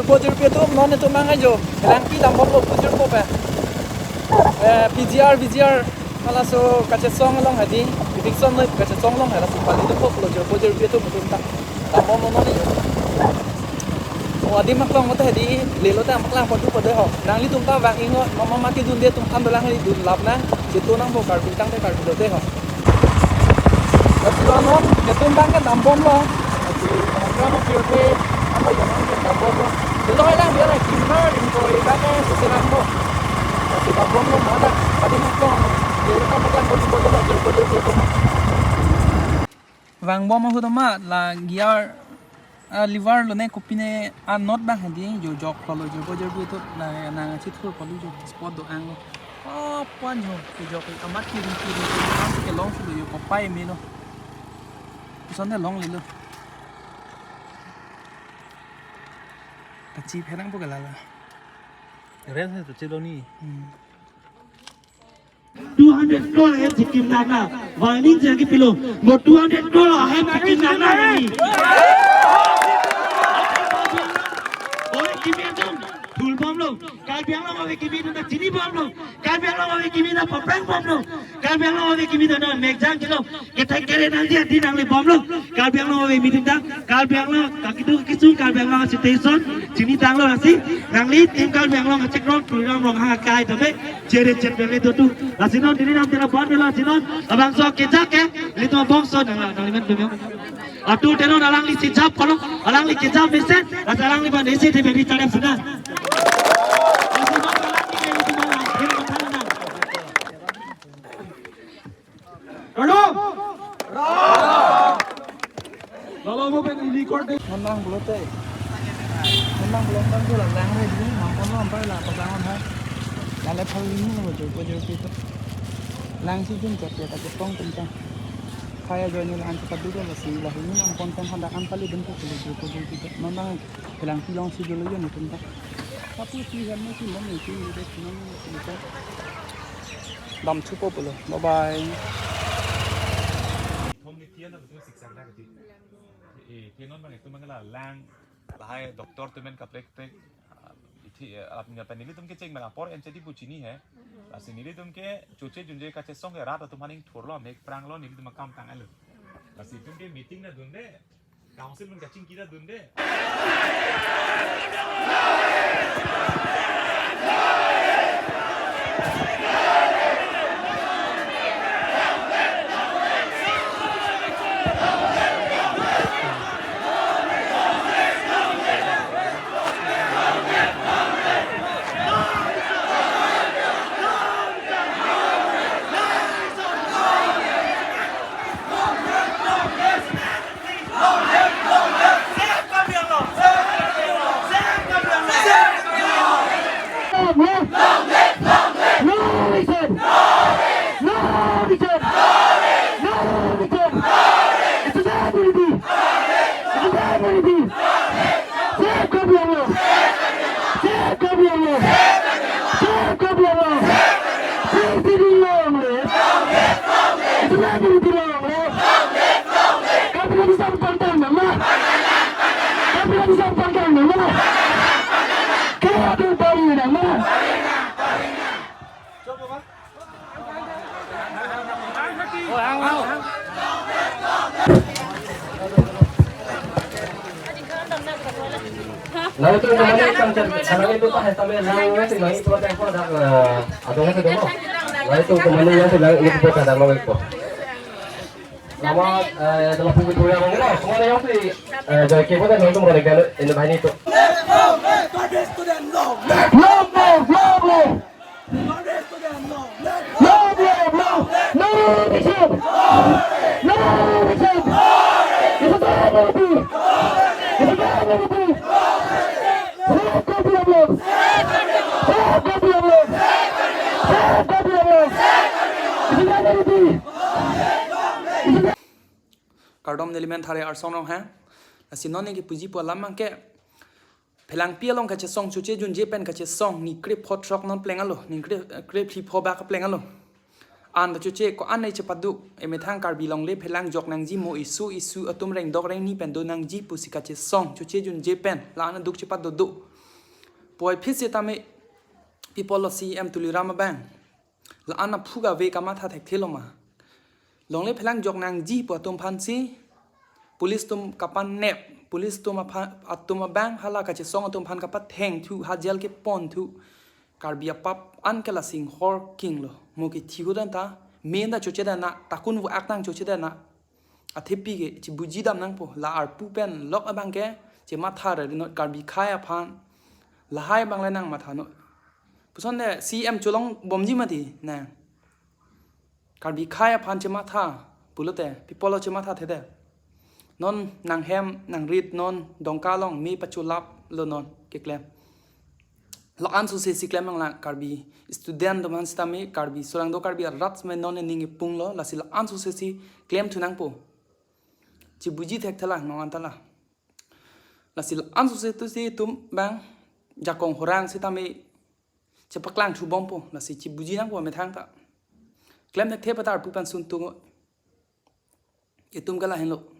pojur pietu non itu mangai jo langki tambon lo pojur po pa PGR malah so kaca song long hadi Dixon lo kaca song long hadi so pali itu po lo jo pojur pietu betul tak tambon lo non itu adi mak long mata hadi lelo ta mak lang podu podo ho nang li tumpa wang ingo mama mati dun de tum am dolang li dun lap na situ nang po kar bintang te kar bido de ho Betul no, betul banget tambon lo. Kamu pilih apa yang tambon lo. Dulu lang dia lagi kimar info ibadah sesuatu mo. Tapi tambon lo mana? Tadi maklo. Dia kamu kan bodoh bodoh. Wang bom aku tama la giar liver lo ne kupine not bang hadi jo jok lo jo bodoh itu na na chitu ko jo spot do ang. Oh, puan jo jo amat kiri nanti ke long sudah yo kopai mi lo. Soalnya long lilo. Kecil perang pun galala. Keren itu cilo ni. $200 है सिक्किम नाना वाइनिंग जगह पिलो वो $200 है सिक्किम नाना नहीं ओए किमी तुम फूल बम लो काल बियांग लो अबे किमी तुम चीनी बम लो काल बियांग लो अबे किमी ना पपैंग बम लो काल बियांग लो अबे किमी ना मेगजांग चलो केtai kere nanti adi nang le bom lo काल बियांग लो अबे मीटिंग ता काल बियांग लो kakitu kisu काल बियांग लो station चीनी tang lo nasi nang li tim काल बियांग लो ngecek ron kurang rong ha kai tapi cere biang itu tu lasino diri nam tera bon bela sino abang so kejak ke li to bong so nang nang limen bemyo atu tero alang li sijap kono alang li kejap mesen alang li ban ese te beri tare sudah Kalau mau pengen record Menang belum teh. Menang belum kan tu lah lang lagi. Mampun lah sampai lah pegangan ha. Kalau paling ini lo jo bodoh itu. Lang sih jun cat ya tapi tong kencang. Kaya join ni lang cepat juga lah sih lah ini mampun kan hendakan kali bentuk jo bodoh itu. Memang bilang silang sih dulu ya mungkin tak. Tapi sih kan masih mana itu udah cuma itu. Dam cukup lo. Bye bye. Tiengon bang itu mengalah lang lahai doktor temen kaplek itu apnya penili तुम के चेक में por एनचेडी पुचिनी है लासे निली तुम के चोचे जुंजे का चेसों के रात तुम हनिंग थोरलो मेक प्रांग लो निली तुम काम तांग आलो लासे तुम के मीटिंग ना दुंदे काउंसिल में कचिंग कीरा दुंदे Nah itu namanya kan caranya itu pak sampai nangnya sih nang itu ada apa ada nggak ada mau. Nah itu kemana sih nang ini kita ada mau itu. Nama dalam buku yang mana semuanya yang sih jadi kita nang itu mereka ini bahan itu. Kardom nelimen thare arsonong ha asinone ki puji po lamang ke phelang pialong ka che song chuche jun je pen ka che song ni krip hot rock non plengalo ni krip hip hop ba ka plengalo an da chuche ko an nei che padu emethang kar bilong le phelang jok nang ji mo isu atum reng dok reng ni pen do nang ji pusika che song chuche jun je pen la na duk che padu du poi phit se tame people lo CM tulirama bang la ana phuga ve kama tha thek theloma longle phelang jok nang ji po tum phan si police tum kapan nep police tum atuma bang hala ka che song tum phan kapat theng thu ha jel ke pon thu karbia pap an kala sing hor king lo moki thigodan ta men da choche da na takun vu aknang choche da na athepi ge chi buji dam nang po la ar pu pen lok abang ke che ma tha re no karbi khaya phan la hai bang la nang ma tha no puson ne CM cholong bomji ma di na karbi khaya phan che ma tha pulote people che ma tha the de non nang hem nang rit non dongka long mi pachulap lo non ke klem lo an su se si klem la karbi student do man sta mi karbi sorang do karbi rats me non ning pung lo la sil an su se si klem thunang po chi buji thek thala no an tala la sil an su se tu si tum bang jakong horang si ta mi che paklang thu bom po la si chi buji nang po me thang ta klem nek the patar pu pan sun tu ke tum kala hen lo